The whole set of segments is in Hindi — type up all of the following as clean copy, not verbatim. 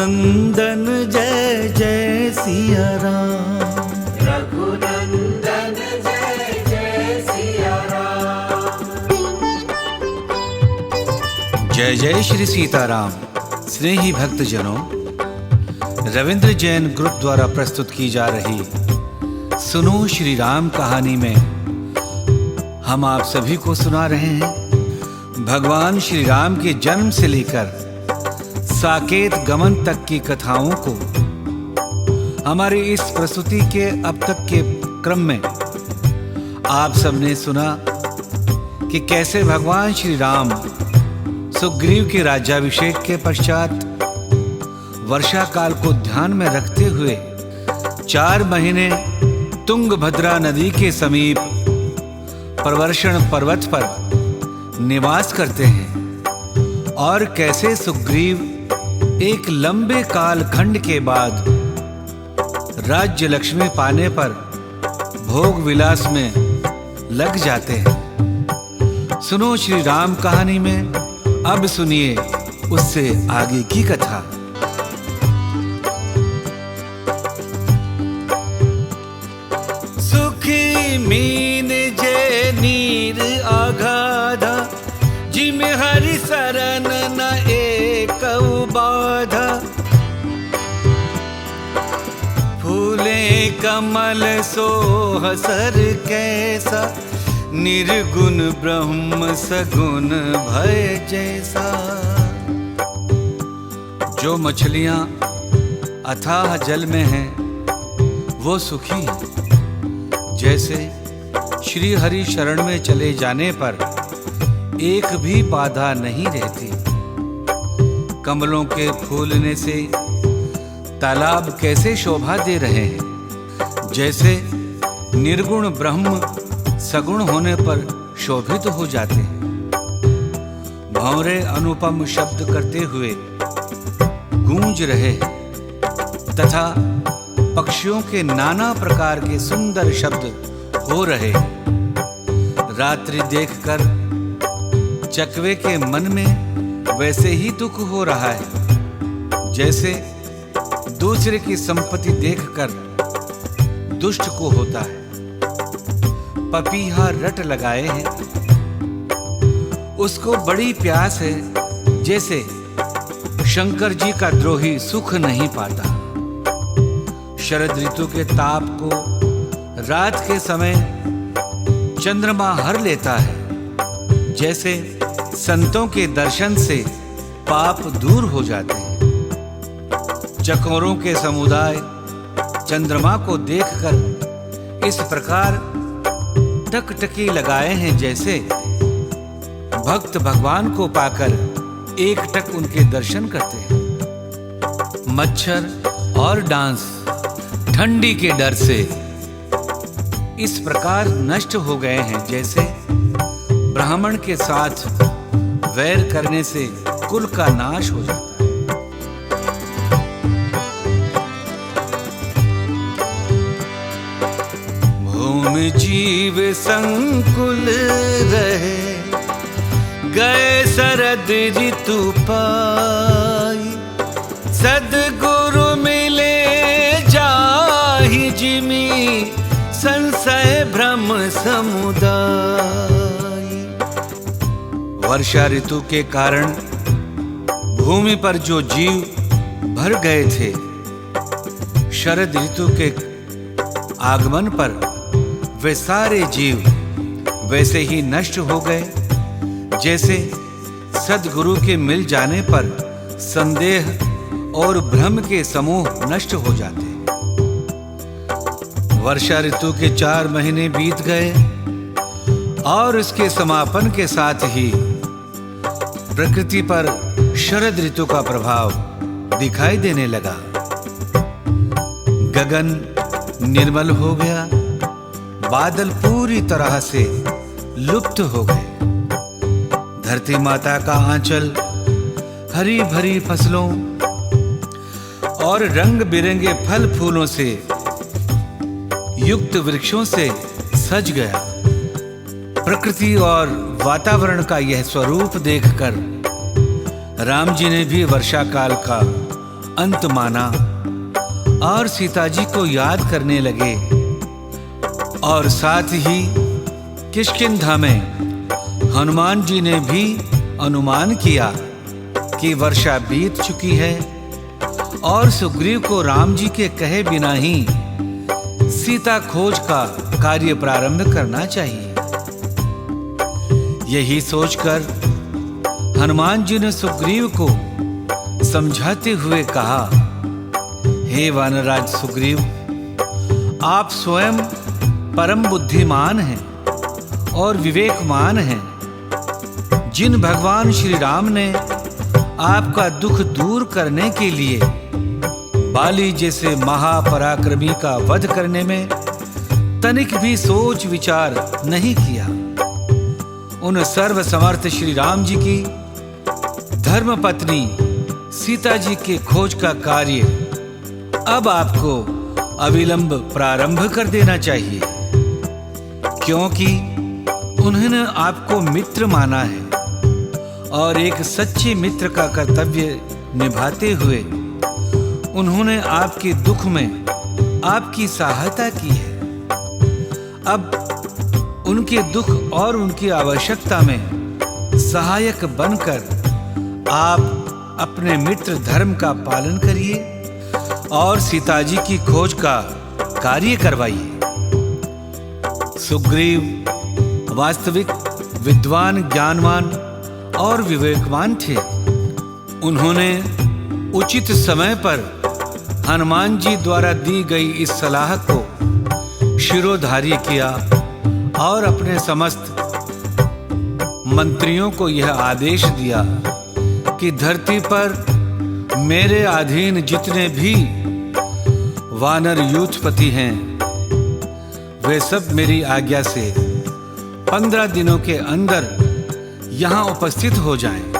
रघुनंदन जय जय सिया राम। रघुनंदन जय जय सिया राम। जय जय श्री सीताराम। स्नेही भक्तजनों, रविंद्र जैन ग्रुप द्वारा प्रस्तुत की जा रही सुनो श्री राम कहानी में हम आप सभी को सुना रहे हैं भगवान श्री राम के जन्म से लेकर साकेत गमन तक की कथाओं को। हमारी इस प्रस्तुति के अब तक के क्रम में आप सबने सुना कि कैसे भगवान श्री राम सुग्रीव के राज्याभिषेक के पश्चात वर्षा काल को ध्यान में रखते हुए 4 महीने तुंगभद्रा नदी के समीप प्रवर्षण पर्वत पर निवास करते हैं और कैसे सुग्रीव एक लंबे कालखंड के बाद राज्य लक्ष्मी पाने पर भोग विलास में लग जाते हैं। सुनो श्री राम कहानी में अब सुनिए उससे आगे की कथा। सुखी मीन जे नीर आगाधा, जिम हरि शरण न एक बाधा। फूले कमल सोहसर कैसा, निर्गुण ब्रह्म सगुण भय जैसा। जो मछलियां अथाह जल में हैं वो सुखी हैं, जैसे श्री हरि शरण में चले जाने पर एक भी बाधा नहीं रहती। कमलों के फूलने से तालाब कैसे शोभा दे रहे हैं, जैसे निर्गुण ब्रह्म सगुण होने पर शोभित हो जाते हैं। भंवरे अनुपम शब्द करते हुए गूंज रहे हैं तथा पक्षियों के नाना प्रकार के सुंदर शब्द हो रहे हैं। रात्रि देखकर चकवे के मन में वैसे ही दुख हो रहा है, जैसे दूसरे की संपत्ति देखकर दुष्ट को होता है। पपीहा रट लगाए हैं, उसको बड़ी प्यास है, जैसे शंकर जी का द्रोही सुख नहीं पाता। शरद ऋतु के ताप को रात के समय चंद्रमा हर लेता है, जैसे संतों के दर्शन से पाप दूर हो जाते हैं। चकोरों के समुदाय चंद्रमा को देखकर इस प्रकार टकटकी लगाए हैं, जैसे भक्त भगवान को पाकर एक टक उनके दर्शन करते हैं। मच्छर और डांस ठंडी के डर से इस प्रकार नष्ट हो गए हैं, जैसे ब्राह्मण के साथ वैर करने से कुल का नाश हो जाता है। भूमि जीव संकुल रहे, गए शरद ऋतु पाई। सद्गुरु मिले जाहि जिमी, संशय भ्रम समुदाय। वर्षा ऋतु के कारण भूमि पर जो जीव भर गए थे, शरद ऋतु के आगमन पर वे सारे जीव वैसे ही नष्ट हो गए, जैसे सद्गुरु के मिल जाने पर संदेह और भ्रम के समूह नष्ट हो जाते। वर्षा ऋतु के 4 महीने बीत गए और इसके समापन के साथ ही प्रकृति पर शरद ऋतु का प्रभाव दिखाई देने लगा। गगन निर्मल हो गया, बादल पूरी तरह से लुप्त हो गए। धरती माता का आंचल हरी भरी फसलों और रंग बिरंगे फल फूलों से युक्त वृक्षों से सज गया। प्रकृति और वातावरण का यह स्वरूप देखकर राम जी ने भी वर्षा काल का अंत माना और सीता जी को याद करने लगे और साथ ही किष्किंधा में हनुमान जी ने भी अनुमान किया कि वर्षा बीत चुकी है और सुग्रीव को राम जी के कहे बिना ही सीता खोज का कार्य प्रारंभ करना चाहिए। यही सोचकर हनुमान जी ने सुग्रीव को समझाते हुए कहा, हे वानरराज सुग्रीव, आप स्वयं परम बुद्धिमान हैं और विवेकमान हैं। जिन भगवान श्री राम ने आपका दुख दूर करने के लिए बाली जैसे महापराक्रमी का वध करने में तनिक भी सोच विचार नहीं किया, उन सर्वसमर्थ श्री राम जी की धर्मपत्नी सीता जी के खोज का कार्य अब आपको अविलंब प्रारंभ कर देना चाहिए, क्योंकि उन्होंने आपको मित्र माना है और एक सच्चे मित्र का कर्तव्य निभाते हुए उन्होंने आपके दुख में आपकी सहायता की है। अब उनके दुख और उनकी आवश्यकता में सहायक बनकर आप अपने मित्र धर्म का पालन करिए और सीता जी की खोज का कार्य करवाइए। सुग्रीव वास्तविक विद्वान, ज्ञानवान और विवेकवान थे। उन्होंने उचित समय पर हनुमान जी द्वारा दी गई इस सलाह को शिरोधार्य किया और अपने समस्त मंत्रियों को यह आदेश दिया कि धरती पर मेरे अधीन जितने भी वानर यूथपति हैं वे सब मेरी आज्ञा से 15 दिनों के अंदर यहाँ उपस्थित हो जाएं।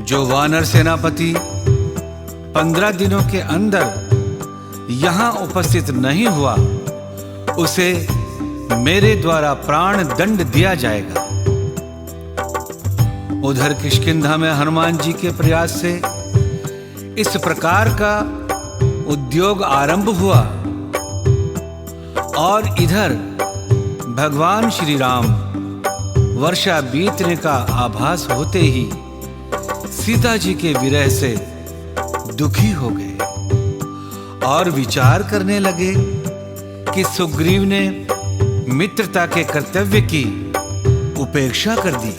जो वानर सेनापति 15 दिनों के अंदर यहाँ उपस्थित नहीं हुआ उसे मेरे द्वारा प्राण दंड दिया जाएगा। उधर किष्किंधा में हनुमान जी के प्रयास से इस प्रकार का उद्योग आरंभ हुआ और इधर भगवान श्री राम वर्षा बीतने का आभास होते ही सीता जी के विरह से दुखी हो गए और विचार करने लगे कि सुग्रीव ने मित्रता के कर्तव्य की उपेक्षा कर दी,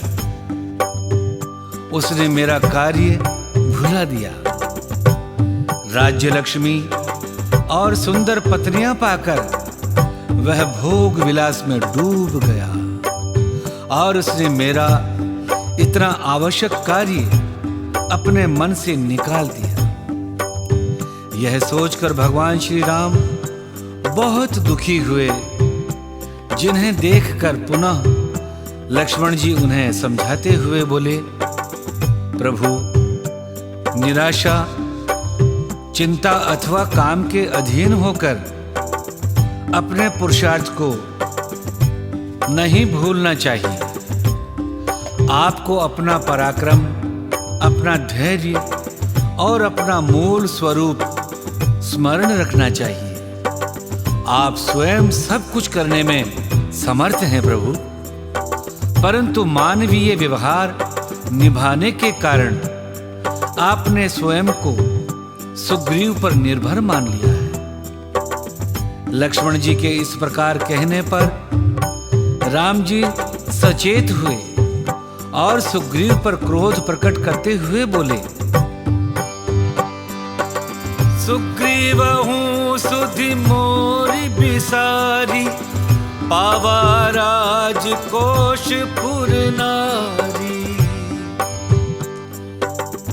उसने मेरा कार्य भुला दिया। राज्य लक्ष्मी और सुंदर पत्नियां पाकर वह भोग विलास में डूब गया और उसने मेरा इतना आवश्यक कार्य अपने मन से निकाल दिया। यह सोचकर भगवान श्री राम बहुत दुखी हुए, जिन्हें देखकर पुनः लक्ष्मण जी उन्हें समझाते हुए बोले, प्रभु, निराशा, चिंता अथवा काम के अधीन होकर अपने पुरुषार्थ को नहीं भूलना चाहिए। आपको अपना पराक्रम, अपना धैर्य और अपना मूल स्वरूप स्मरण रखना चाहिए। आप स्वयं सब कुछ करने में समर्थ हैं प्रभु, परंतु मानवीय व्यवहार निभाने के कारण आपने स्वयं को सुग्रीव पर निर्भर मान लिया है। लक्ष्मण जी के इस प्रकार कहने पर राम जी सचेत हुए और सुग्रीव पर क्रोध प्रकट करते हुए बोले, सुग्रीवहूँ सुधि मोरि बिसारी, पावा राजकोषपुर नारी।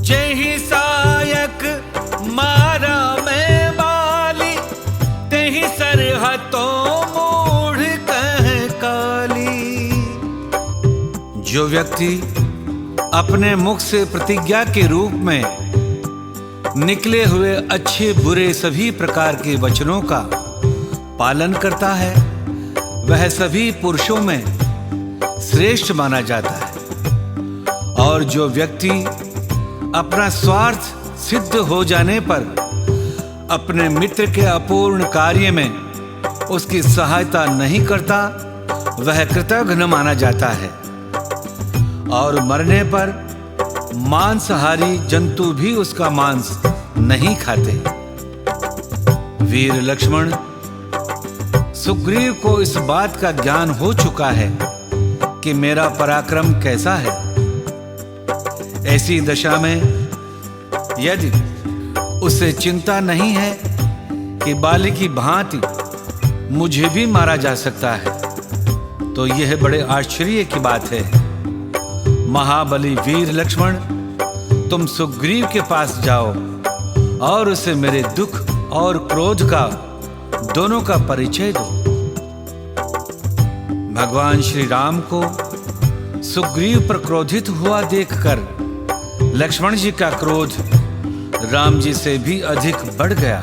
जेहि सायक मारा मैं बाली, तेहि सरहतों मूढ़ कह काली। जो व्यक्ति अपने मुख से प्रतिज्ञा के रूप में निकले हुए अच्छे बुरे सभी प्रकार के वचनों का पालन करता है, वह सभी पुरुषों में श्रेष्ठ माना जाता है। और जो व्यक्ति अपना स्वार्थ सिद्ध हो जाने पर अपने मित्र के अपूर्ण कार्य में उसकी सहायता नहीं करता, वह कृतघ्न माना जाता है। और मरने पर मांसाहारी जंतु भी उसका मांस नहीं खाते। वीर लक्ष्मण, सुग्रीव को इस बात का ज्ञान हो चुका है कि मेरा पराक्रम कैसा है। ऐसी दशा में यदि उसे चिंता नहीं है कि बाली की भांति मुझे भी मारा जा सकता है, तो यह बड़े आश्चर्य की बात है। महाबली वीर लक्ष्मण, तुम सुग्रीव के पास जाओ और उसे मेरे दुख और क्रोध का दोनों का परिचय दो। भगवान श्री राम को सुग्रीव पर क्रोधित हुआ देखकर लक्ष्मण जी का क्रोध राम जी से भी अधिक बढ़ गया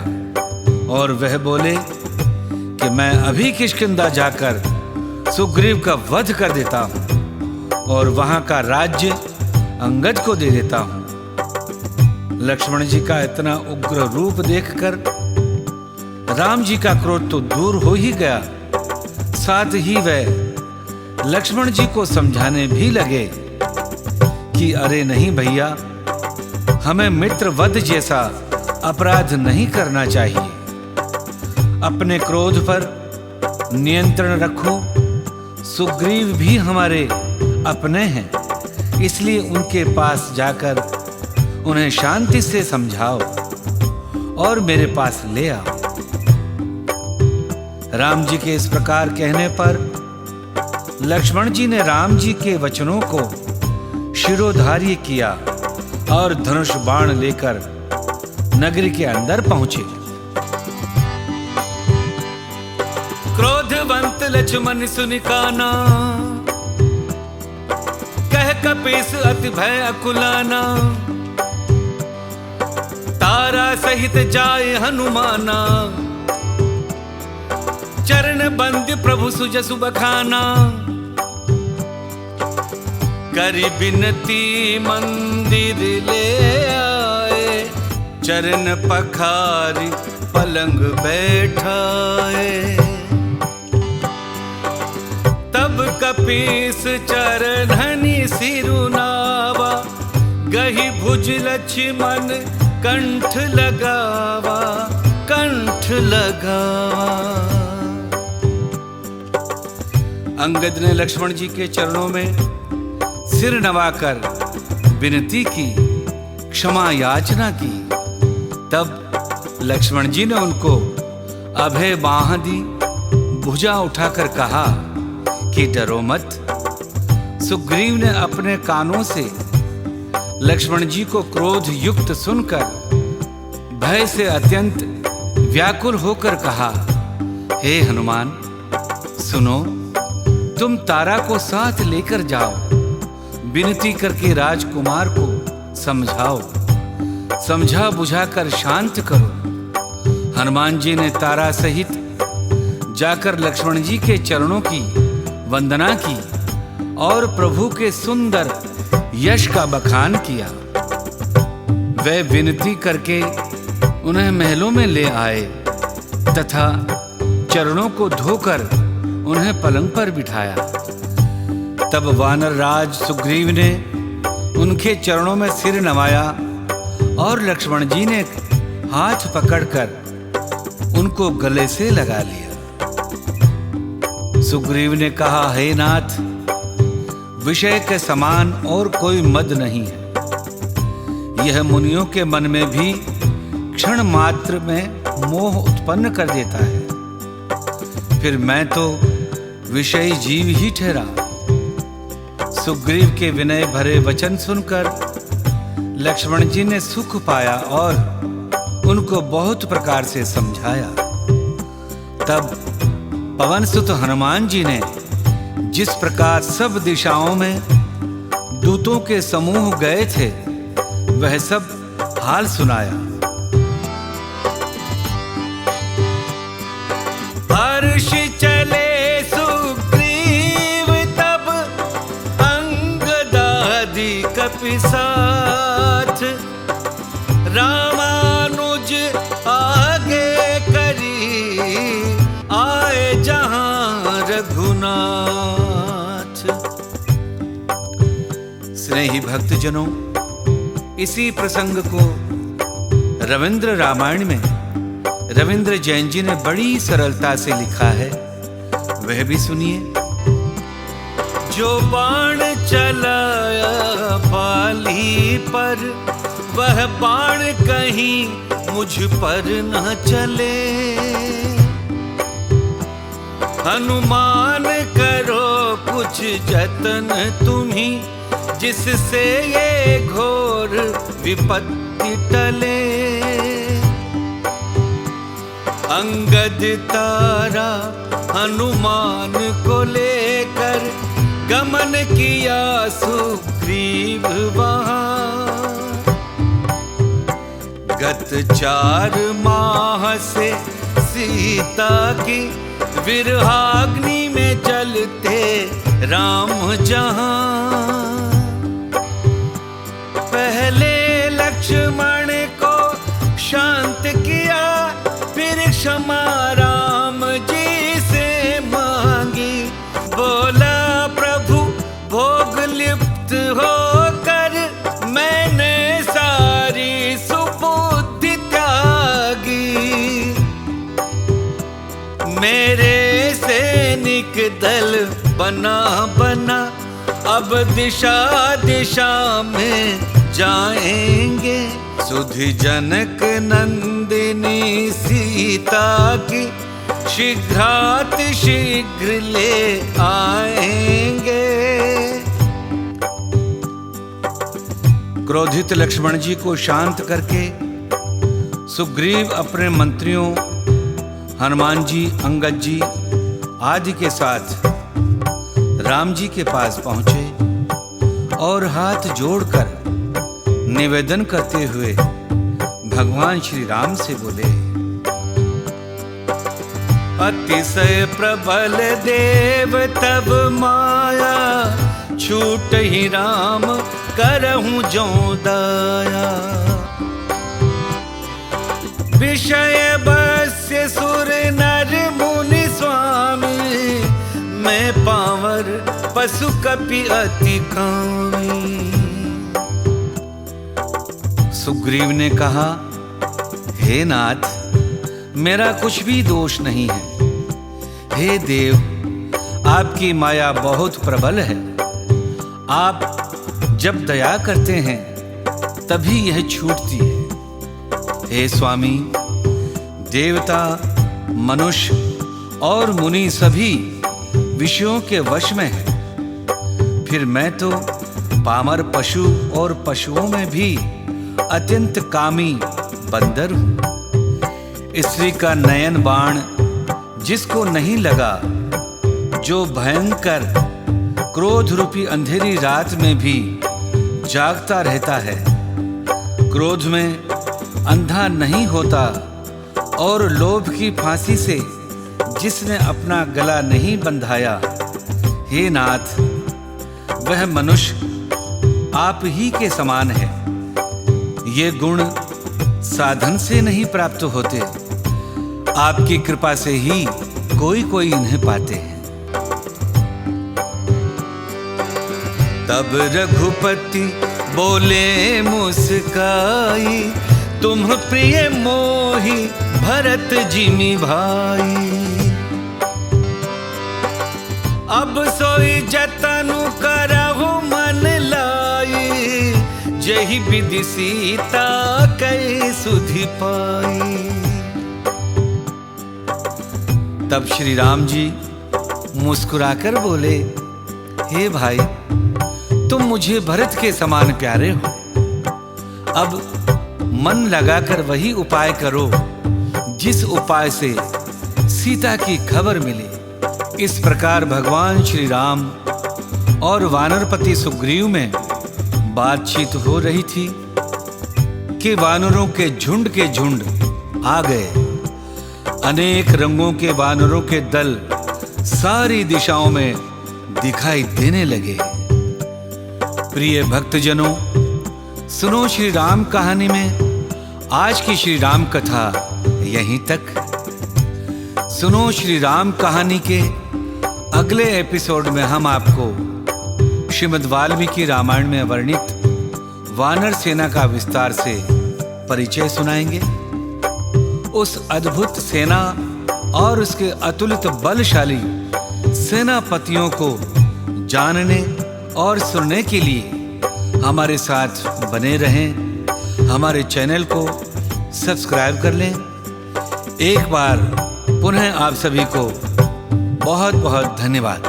और वह बोले कि मैं अभी किष्किंधा जाकर सुग्रीव का वध कर देता हूं और वहां का राज्य अंगद को दे देता हूं। लक्ष्मण जी का इतना उग्र रूप देखकर राम जी का क्रोध तो दूर हो ही गया, साथ ही वह लक्ष्मण जी को समझाने भी लगे कि अरे नहीं भैया, हमें मित्र वध जैसा अपराध नहीं करना चाहिए। अपने क्रोध पर नियंत्रण रखो। सुग्रीव भी हमारे अपने हैं, इसलिए उनके पास जाकर उन्हें शांति से समझाओ और मेरे पास ले आओ। राम जी के इस प्रकार कहने पर लक्ष्मण जी ने राम जी के वचनों को शिरोधार्य किया और धनुष बाण लेकर नगरी के अंदर पहुंचे। क्रोधवंत लक्ष्मण सुनि काना, कह कपीस अति भय अकुलाना। तारा सहित जाए हनुमाना, चरण बंद प्रभु सुजसु बखाना। करि बिनती मंदिर ले आए, चरण पखारी पलंग बैठाए। तब कपीस चरणनि सिरुनावा, गही भुज लक्ष्मण कंठ लगावा, कंठ लगावा। अंगद ने लक्ष्मण जी के चरणों में सिर नवाकर विनती की, क्षमा याचना की। तब लक्ष्मण जी ने उनको अभय बांह दी, भुजा उठाकर कहा कि डरो मत। सुग्रीव ने अपने कानों से लक्ष्मण जी को क्रोध युक्त सुनकर भय से अत्यंत व्याकुल होकर कहा, हे हनुमान, सुनो, तुम तारा को साथ लेकर जाओ, विनती करके राजकुमार को समझाओ, समझा बुझाकर शांत करो। हनुमान जी ने तारा सहित जाकर लक्ष्मण जी के चरणों की वंदना की और प्रभु के सुंदर यश का बखान किया। वे विनती करके उन्हें महलों में ले आए तथा चरणों को धोकर उन्हें पलंग पर बिठाया। तब वानर राज सुग्रीव ने उनके चरणों में सिर नवाया और लक्ष्मण जी ने हाथ पकड़कर उनको गले से लगा लिया। सुग्रीव ने कहा, हे नाथ, विषय के समान और कोई मद नहीं है। यह मुनियों के मन में भी क्षण मात्र में मोह उत्पन्न कर देता है। फिर मैं तो विषयी जीव ही ठहरा। सुग्रीव के विनय भरे वचन सुनकर लक्ष्मण जी ने सुख पाया और उनको बहुत प्रकार से समझाया। तब पवनसुत हनुमान जी ने जिस प्रकार सब दिशाओं में दूतों के समूह गए थे, वह सब हाल सुनाया। हर्ष चले सुग्रीव तब, अंगदादि कपि साथ। राम रघुनाथ। स्नेही भक्तजनों, इसी प्रसंग को रविंद्र रामायण में रविंद्र जैन जी ने बड़ी सरलता से लिखा है, वह भी सुनिए। जो बाण चलाया बाली पर, वह बाण कहीं मुझ पर न चले। हनुमान करो कुछ जतन तुम्ही, जिससे ये घोर विपत्ति टले। अंगद तारा हनुमान को लेकर, गमन किया सुग्रीव वहां। गत 4 माह से सीता की, विरहाग्नि में जलते राम जहां। पहले लक्ष्मण को शांत किया, फिर क्षमा राम जी से मांगी। बोला प्रभु भोग लिप्त होकर, मैंने सारी सुबुद्धि त्यागी। मेरे सैनिक दल बना बना, अब दिशा दिशा में जाएंगे। सुधि जनक नंदिनी सीता की, शीघ्रात शीघ्र ले आएंगे। क्रोधित लक्ष्मण जी को शांत करके सुग्रीव अपने मंत्रियों हनुमान जी, अंगद जी आदि के साथ राम जी के पास पहुंचे और हाथ जोड़कर निवेदन करते हुए भगवान श्री राम से बोले। अतिशय प्रबल देव तब माया, छूट ही राम करहूं जो दाया। विषय बस्य सुर नर मुनि स्वामी, मैं पावर पशु कपि अति कामी। सुग्रीव ने कहा, हे नाथ, मेरा कुछ भी दोष नहीं है। हे देव, आपकी माया बहुत प्रबल है। आप जब दया करते हैं तभी यह छूटती है। हे स्वामी, देवता, मनुष्य और मुनि सभी विषयों के वश में है। फिर मैं तो पामर पशु और पशुओं में भी अत्यंत कामी बंदर हूं। स्त्री का नयन बाण जिसको नहीं लगा, जो भयंकर क्रोध रूपी अंधेरी रात में भी जागता रहता है, क्रोध में अंधा नहीं होता, और लोभ की फांसी से जिसने अपना गला नहीं बंधाया, हे नाथ, वह मनुष्य आप ही के समान है। ये गुण साधन से नहीं प्राप्त होते, आपकी कृपा से ही कोई कोई इन्हें पाते हैं। तब रघुपति बोले मुस्काई, तुम प्रिय मोहि भरत जिमि भाई। अब सोई जतनु करहु मन लाई, जहि विधि सीता कै सुधि पाई। तब श्री राम जी मुस्कुराकर बोले, हे भाई, तुम मुझे भरत के समान प्यारे हो। अब मन लगाकर वही उपाय करो जिस उपाय से सीता की खबर मिले। इस प्रकार भगवान श्री राम और वानरपति सुग्रीव में बातचीत हो रही थी कि वानरों के झुंड आ गए। अनेक रंगों के वानरों के दल सारी दिशाओं में दिखाई देने लगे। प्रिय भक्तजनों, सुनो श्री राम कहानी में आज की श्री राम कथा यहीं तक। सुनो श्री राम कहानी के अगले एपिसोड में हम आपको श्रीमद् वाल्मीकि रामायण में वर्णित वानर सेना का विस्तार से परिचय सुनाएंगे। उस अद्भुत सेना और उसके अतुलित बलशाली सेनापतियों को जानने और सुनने के लिए हमारे साथ बने रहें। हमारे चैनल को सब्सक्राइब कर लें। एक बार पुनः आप सभी को बहुत बहुत धन्यवाद।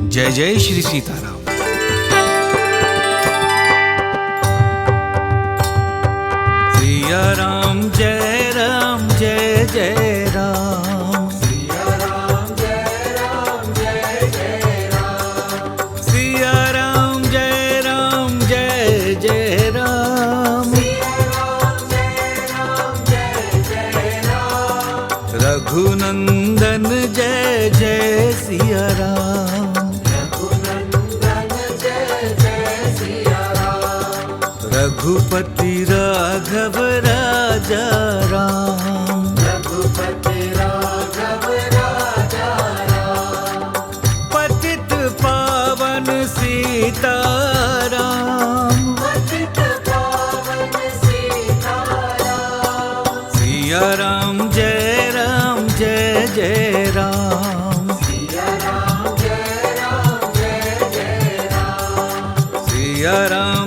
जय जय श्री सीताराम। सिया राम जय राम जय जय राम। सिया राम जय राम जय जय राम। सिया राम जय राम जय जय राम। सिया राम जय राम जय जय राम। रघुनंदन जय जय सिया राम। रघुनंदन जय जय सिया राम। रघुपति राघव राजा राम। रघुपति राघव राजा राम। पतित पावन सीताराम। पतित पावन सीताराम। सिया राम जय जय राम। सिया राम जय जय राम। सिया राम